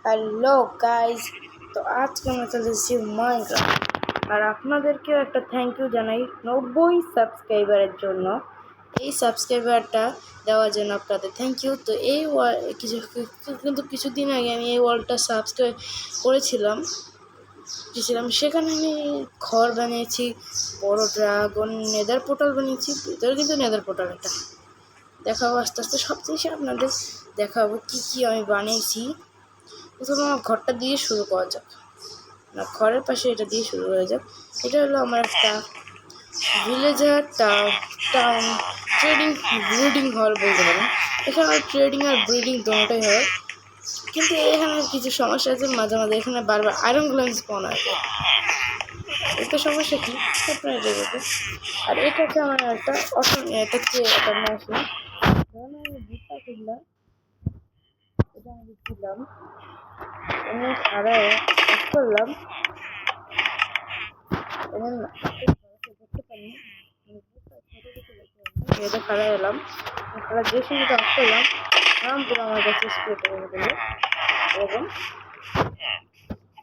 Hello guys, তো আজকে আমরা চলেছি মাইনক্রাফট। আর আপনাদেরকেও একটা থ্যাংক ইউ জানাই 90 সাবস্ক্রাইবারের জন্য। এই সাবস্ক্রাইবারটা দেওয়ার জন্য আপনাদের থ্যাংক ইউ। তো এই কিছুদিন আগে আমি এই ওয়ালটা সাবস্ক্রাইব করেছিলাম, সেখানে আমি ঘর বানিয়েছি, বড় ড্রাগন নেদার পোর্টাল বানিয়েছি। ভিতরে কিন্তু নেদার পোর্টাল একটা দেখাবো আস্তে আস্তে, সব জিনিস আপনাদের দেখাবো কী কী আমি বানিয়েছি। প্রথমে আমার ঘরটা দিয়ে শুরু করা যাক, না ঘরের পাশে এটা দিয়ে শুরু করা যাক। এটা হলো আমার একটা ভিলেজার টাউন ট্রেডিং ব্রিডিং হল বলতে পারেন। এখানে ট্রেডিং আর ব্রিডিং দুটোই হয়, কিন্তু এখানে কিছু সমস্যা আছে। মাঝে মাঝে এখানে বারবার আয়রন গ্ল্যান্স পাওয়া যায়। এটা সমস্যা কি আপনারা এটা দেখবেন। আর এটা হচ্ছে আমার একটা এটা হচ্ছে একটা মেশিন। ধরুন আমি বুটটা কিনলাম, এটা আমি দিলাম, আমি সারায় অফ করলাম, দেখতে পারি এটা খাড়া এলাম, খাড়া যে সময়টা অফ করলাম নাম পুরো আমার কাছে স্প্রে করে দিল এরকম।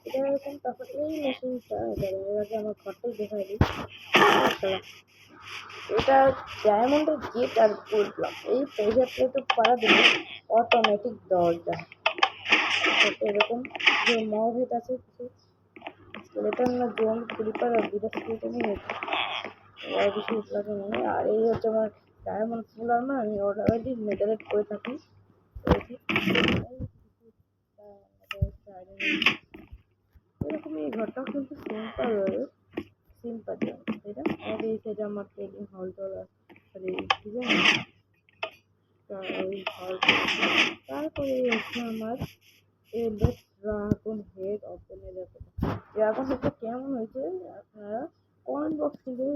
এটা এরকম। তারপর এই মেশিনটা এবার আমার ঘরটাই দেখা দিই। এটা ডায়মন্ডের গেট আর করলাম এই প্রেশার প্লেটে পাড়া দিলে অটোমেটিক দরজা এরকম যে মহভেদ আছে কিছু স্কেলেটন না জোন ক্রিপার আর বিটা স্কেলেটন হয়েছে আর বেশি লাগে মনে। আর এই হচ্ছে আমার ডায়মন্ড ফুল আর্মার, আমি অলরেডি নেদারেট করে থাকি। এরকম এই ঘরটাও কিন্তু সিম্পল সিম্পল এটা। আর এই সাইডে আমার ট্রেডিং হল টল আছে, ঠিক আছে। তারপরে হচ্ছে আমার dragon head of the nether portal. Dragon হেডটা কেমন হয়েছে আপনারা কমেন্ট বক্স থেকে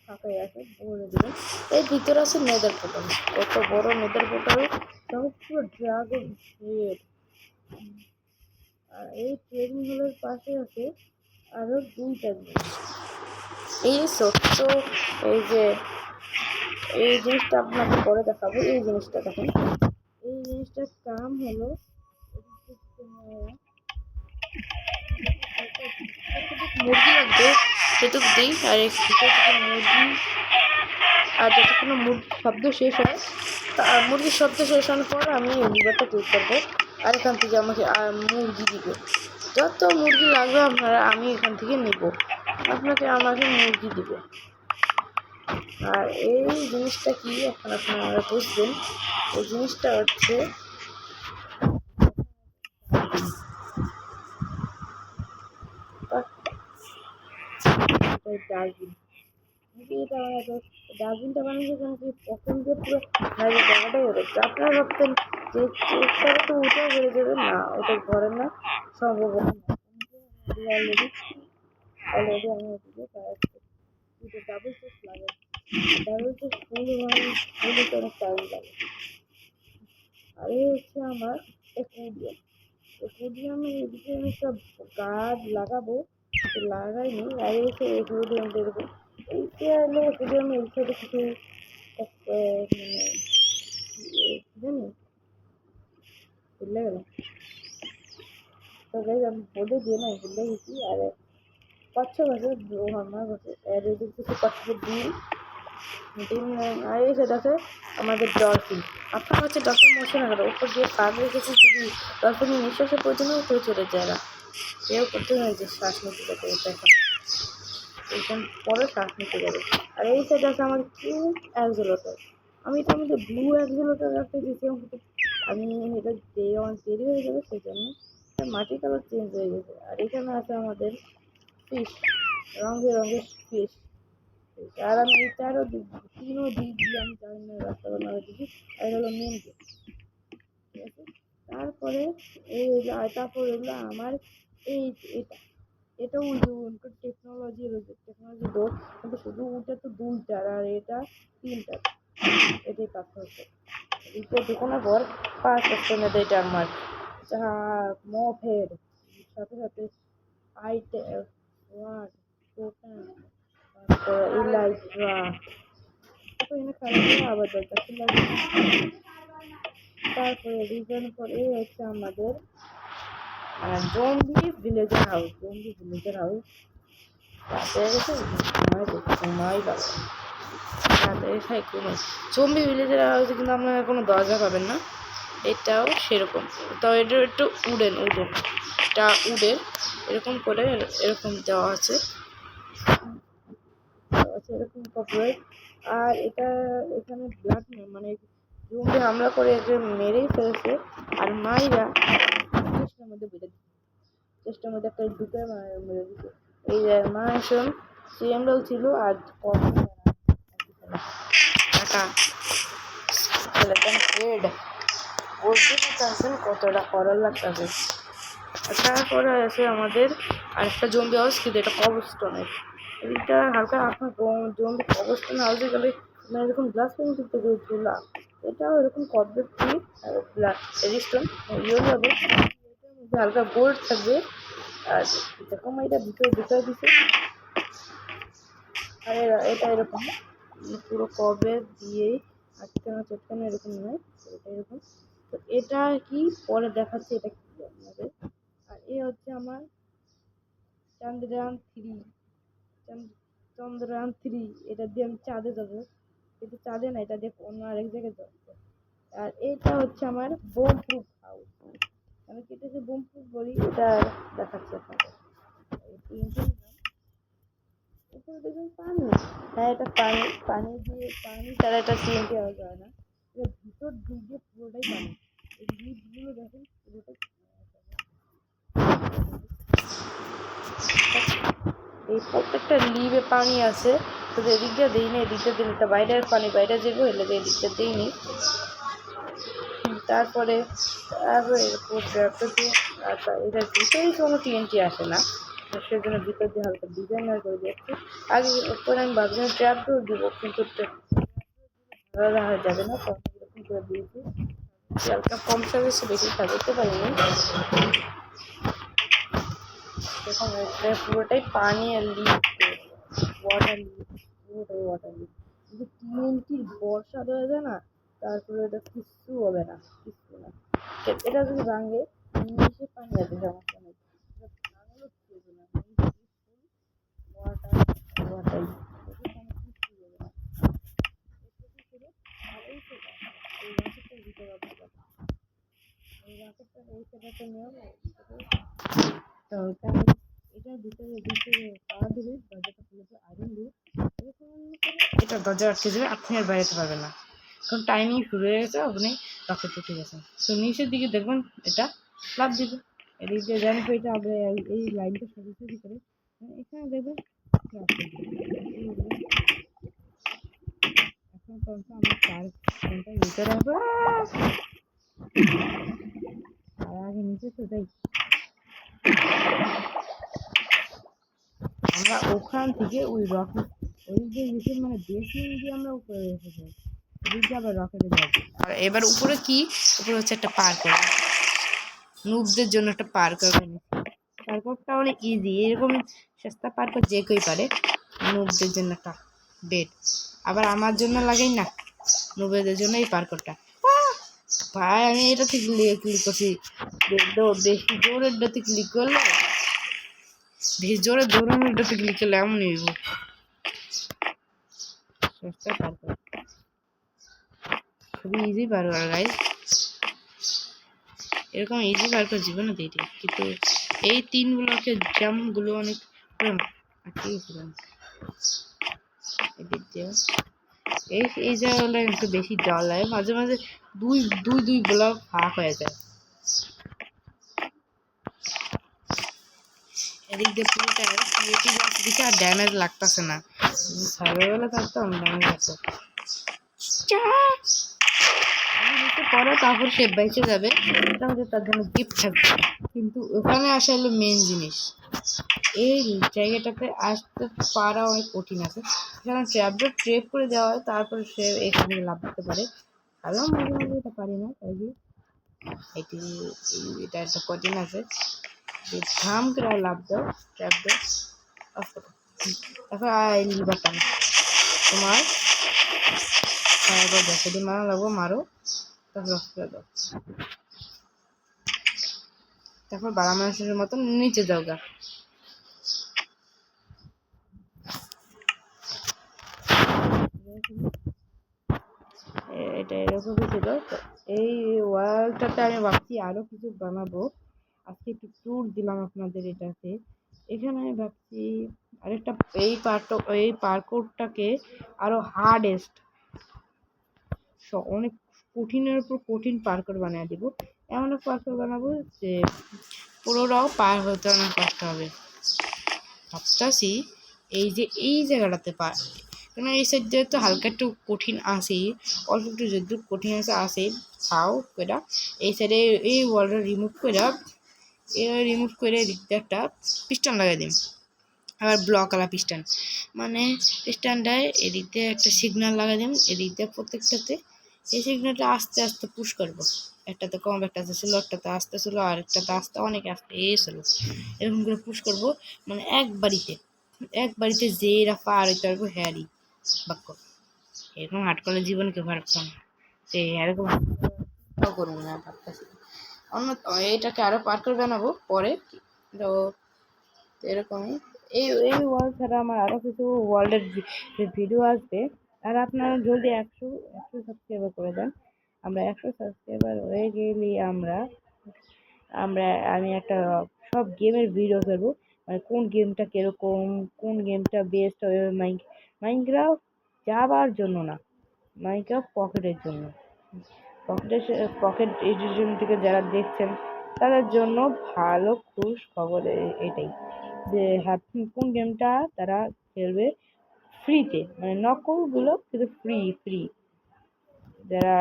ফাঁকাই আছে বলে দেবেন। এর ভিতরে আছে নেদার পোর্টাল, কত বড় নেদার পোর্টাল, পুরো ড্রাগন হেড। আর এই ট্রেডিং হলের পাশে আছে আরো দুইটা জিনিস। এই ছোট্ট এই যে এই জিনিসটা আপনাকে পরে দেখাবো। এই জিনিসটা দেখেন, এই জিনিসটার কাম হলো মুরগি লাগবে সেটুকু দিই। আর মুরগি আর যতক্ষণ মুরগির শব্দ শেষ হয়, মুরগির শব্দ শেষ হওয়ার পর আমি লিভারটা ক্লিক করবো। আর এখান থেকে আমাকে মুরগি দিবে, যত মুরগি লাগবে আপনারা আমি এখান থেকে নিব, আমাকে মুরগি দিবে। আর এই জিনিসটা কি এখন আপনারা বুঝবেন। এই জিনিসটা হচ্ছে ডাস্টবিন। ডাস্টবিনটা বানিয়েছে কেন কি পছন্দ দিয়ে পুরো জায়গাটাই হয়েছে। আপনারা ভাবতেন যে চেষ্টাটা তো উঠেও বেড়ে যাবে, না ওটা ঘরে না, সম্ভব অলরেডি অলরেডি আমি ওদিকে দুটো ডাবল চেস্ট লাগে। ডাবল চেস্ট ফুল হতে অনেক টাইম লাগে। আর এই হচ্ছে আমার একুরিয়াম। একুরিয়ামের এদিকে আমি সব গাছ লাগাবো, লাগাইনি। আর এই হচ্ছে একুরিয়ামটা এরকম। এইটা হলো একুরিয়ামে এই সাইডে কিছু মানে জানি ভুলে গেলাম। তো গাইজ আমি বলে দিয়ে না ভুলে গেছি। আর কচ্ছপ আছে, আমার কাছে আর এদিকে কিছু কচ্ছপের ডিম ডিম। আর এই সাইড আছে আমাদের ডলফিন। আপনার কাছে ডলফিন মরছে না কেন? উপর দিয়ে পা রেখেছে, যদি ডলফিনের নিঃশ্বাসের প্রয়োজনে উপরে চলে যায় না, কেউ করতে হয়েছে শ্বাস নিতে যাবে। এটা এখন পরে শ্বাস নিতে যাবে। আর এই সাইডে আছে আমার কিউট অ্যাক্সেলোটার। আমি এটার মধ্যে ব্লু অ্যাক্সেলোটার রাখতে দিয়েছিলাম, আমি এটা দেরি হয়ে যাবে সেই জন্য মাটি কালার চেঞ্জ হয়ে গেছে। আর এখানে আছে আমাদের ফিশ, রঙে রঙের ফিশ। আর আমি এই তিনও দিক দিয়ে আমি রাস্তা বানানো দিচ্ছি। আর হলো মেন গেট, ঠিক আছে। তারপরে তারপরে হলো আমার এই এটা টেকনোলজি ডোর, কিন্তু শুধু ওটা তো দুইটার আর এটা তিনটার। এটাই পার্থক্য। এটা ঢুকানোর পর 5 অপশনে এটা আমার যা মফের সাথে সাথে ওয়ার্ড টোটাল, তারপর ইলাইট্রা, তারপর এখানে খালি আবার দরজা খোলা। তারপরে রিজন পর এই হচ্ছে আমাদের জম্বি ভিলেজার হাউস, রাতে এসে ঘুমাই বাবা, রাতে এসে ঘুমাই। জম্বি ভিলেজার হাউসে কিন্তু আপনারা কোনো দরজা পাবেন না, এটাও সেরকম। তাও এটা একটু উডেন, এটা উডেন এরকম করে এরকম দেওয়া আছে এরকম কপিরাইট। আর এটা এখানে ব্লাড মানে জম্বি হামলা করে একে মেরেই ফেলেছে। আর মাইরা চেষ্টার মধ্যে বেঁধে দিচ্ছে, চেষ্টার মধ্যে একটা ঢুকে মেরে দিচ্ছে। এই মানসন সিএমডাল ছিল আর টাকা রেড বুঝতে পারছেন কতটা করার লাগতেছে। তারপরে আছে আমাদের আরেকটা জম্বি হাউস, কিন্তু এটা কবরস্টোনের। এটা হালকা আপনার জম্বি কবরস্টোন হাউসে গেলে মানে এরকম গ্লাস পেন্টিং থেকে ঝোলা, এটাও এরকম কর্বেট দিয়ে রেজিস্টন ইয়ে হবে, এটার মধ্যে হালকা গোল্ড থাকবে। আর এরকম এটা ভিতরে দিচ্ছে। আর এটা এরকম পুরো কবে দিয়েই আটকানো এরকম নয়, এটা এরকম। তো এটা কি পরে দেখাচ্ছে এটা কি আপনাদের। আর এ হচ্ছে আমার চন্দ্রয়ান 3, চন্দ্রয়ান 3, এটা দিয়ে আমি চাঁদে যাবো, কিন্তু চাঁদে না, এটা দিয়ে অন্য আরেক জায়গায় যাবো। আর এটা হচ্ছে আমার বোম প্রুফ হাউস, আমি কেটেছে বোম প্রুফ বলি, এটা দেখাচ্ছি আপনাদের। উপরে দেখবেন পানি, হ্যাঁ এটা পানি দিয়ে পানি ছাড়া এটা টিএনটি হওয়া যায় না, এটা ভিতর দিকে পুরোটাই পানি। এই লিপগুলো দেখেন পুরোটাই, এই প্রত্যেকটা লিভে পানি আছে। তো এদিকটা দিইনি, এদিকটা দিন, এটা বাইরের পানি বাইরে যাবো, এলে এদিকটা দিইনি। তারপরে এটা ভিতরেই কোনো টিএনটি আসে না, সেজন্য ভিতর দিয়ে হালকা ডিজাইনার করে দিয়েছি। আগে উপরে আমি ভাবছিলাম ট্র্যাপ ডোর দিব, কিন্তু হয়ে যাবে না, এরকম করে দিয়েছি। হালকা কম সার্ভিসে বেশি সাজাতে পারিনি। দেখুন পুরোটাই পানি আর লিক, ওয়াটার লিক, পুরোটাই ওয়াটার লিক। যদি টিএনটির বর্ষা হয়ে যায় না, তারপরে এটা কিচ্ছু হবে না, কিচ্ছু না। এটা যদি ভাঙে নিচে পানি আছে, সমস্যা নেই, ভাঙলো কি হবে না, ওয়াটার ওয়াটার কিচ্ছু হবে না। এই রকেটটার ভিতরে এই রকেটটা এই সেটাতে নিয়ম, তো এটার ভিতরে পা দিলে দরজাটা খুলে যায়, আয়রন দিয়ে এটা দরজা আটকে যাবে, আপনি আর বাইরেতে পারবেন না, কারণ টাইমিং শুরু হয়ে গেছে, আপনি রকেট উঠে গেছেন। তো নিচের দিকে দেখবেন এটা লাভ দিবে, এদিক দিয়ে জানি এটা আমরা এই লাইনটা সোজাসুজি করে এখানে দেখবেন এখন পর্যন্ত আমরা 4 ঘন্টার ভিতরে আসবো। আর আগে নিচে তো যাই, আমরা ওখান থেকে ওই রকেট ওই যে গেছে মানে বেসমেন্ট দিয়ে আমরা উপরে এসে যাই, ওই যে আবার রকেটে যাবো। আর এবার উপরে কি, উপরে হচ্ছে একটা পার্ক, নুবদের জন্য একটা পার্ক ওখানে, পার্কটা অনেক ইজি, এরকম সস্তা পার্ক যে কেউই পারে। নুবদের জন্য একটা বেড, আবার আমার জন্য লাগাই না, নুবদের জন্য এই পার্কটা। ভাই আমি এটাতে ক্লিক করছি, বেশি জোরের ডাতে ক্লিক করলে, বেশি জোরে দৌড়ানোর ডাতে ক্লিক করলে এমন হইব। সস্তা পার্ক, খুবই ইজি পার্ক গাইজ, এরকম ইজি পার্ক জীবনে দিই, কিন্তু এই 3 ব্লকে জাম্পগুলো অনেক এই জায়গাগুলো একটু বেশি ডর লাগে, মাঝে মাঝে দুই ব্লক ফাঁক হয়ে যায়। এদিক দিয়ে পুরোটা দিকে আর ড্যামেজ লাগতেছে না, সাইবেলা থাকতাম ড্যামেজ আছে পরে, তারপর সে বেঁচে যাবে, তার জন্য গিফট থাকবে। কিন্তু ওখানে আসা হলো মেন জিনিস, এই জায়গাটাতে আসতে পারা অনেক কঠিন আছে, এখানে ট্র্যাপডোর ট্রেপ করে দেওয়া হয়, তারপরে সে এখানে লাভ করতে পারে। আমিও মাঝে মাঝে এটা পারি না, তাই কি এটা একটা কঠিন আছে, যে ধাম করে লাভ দাও ট্র্যাপডোর অফ করো। এখন লিভারটা তোমার যদি মারা লাগবো মারো, তারপর অফ করে দাও। তারপর বাড়া মানুষের মতন নিচে যাও গা। এটা এরকমই ছিল। তো এই ওয়ালটাতে আমি ভাবছি আরো কিছু বানাবো। আজকে একটু ট্যুর দিলাম আপনাদের এটাতে। এখানে আমি ভাবছি আরেকটা এই পার্করটাকে আরো হার্ডেস্ট অনেক কঠিনের উপর কঠিন পার্কর বানিয়ে দিব। এমন এক পার্কর বানাবো যে পুরোটাও পার হতে অনেক কষ্ট হবে। ভাবতেছি এই যে এই জায়গাটাতে কেন এই সাইড দিয়ে তো হালকা একটু কঠিন আসেই, অল্প একটু যদি কঠিন আসে তাও এটা এই সাইডে এই ওয়ালটা রিমুভ করে দিকতে একটা পিস্টন লাগাই দিন। আবার ব্লকওয়ালা পিস্টন, মানে পিস্টনটায় এদিক দিয়ে একটা সিগন্যাল লাগাই দিন, এদিক দিয়ে প্রত্যেকটাতে এই সিগন্যালটা আস্তে আস্তে পুশ করবো। একটাতে কম, একটাতে স্লো, একটাতে আস্তে স্লো, আর একটাতে আস্তে অনেক আস্তে স্লো, এরকম করে পুশ করবো। মানে এক বাড়িতে যে এরা পার হইতে পারবো হ্যারি বাক্য। এরকম হাট করলে জীবন কেউ পারতো না, সেই এরকম করবো না ভাবতেছি। অন্য এটাকে আরো পার করে বানাবো পরে। তো এরকমই এই এই ওয়ার্ল্ড ছাড়া আমার আরো কিছু ওয়ার্ল্ডের ভিডিও আসবে। আর আপনারা জলদি একশো সাবস্ক্রাইবার করে দেন। আমরা 100 সাবস্ক্রাইবার হয়ে গেলে আমি একটা সব গেমের ভিডিও করবো। মানে কোন গেমটা কিরকম, কোন গেমটা বেস্ট হবে। মাইনক্রাফট যাবার জন্য না, মাইনক্রাফট পকেটের জন্য। পকেট এডিশন থেকে যারা দেখছেন তাদের জন্য ভালো খুশ খবর এটাই যে হ্যাঁ, কোন গেমটা তারা খেলবে ফ্রিতে, মানে নকলগুলো কিন্তু ফ্রি। যারা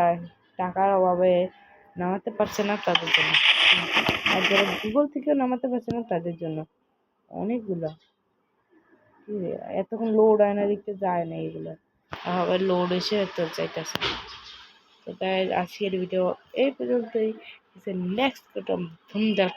টাকার অভাবে নামাতে পারছে না তাদের জন্য, আর যারা গুগল থেকেও নামাতে পারছে না তাদের জন্য অনেকগুলো। এতক্ষণ লোড হয় না, দেখতে যায় না এগুলো, আবার লোড এসে তো চাইতেছে। তো গাইস আজকের ভিডিও এই পর্যন্তই। নেক্সট ধুমধাম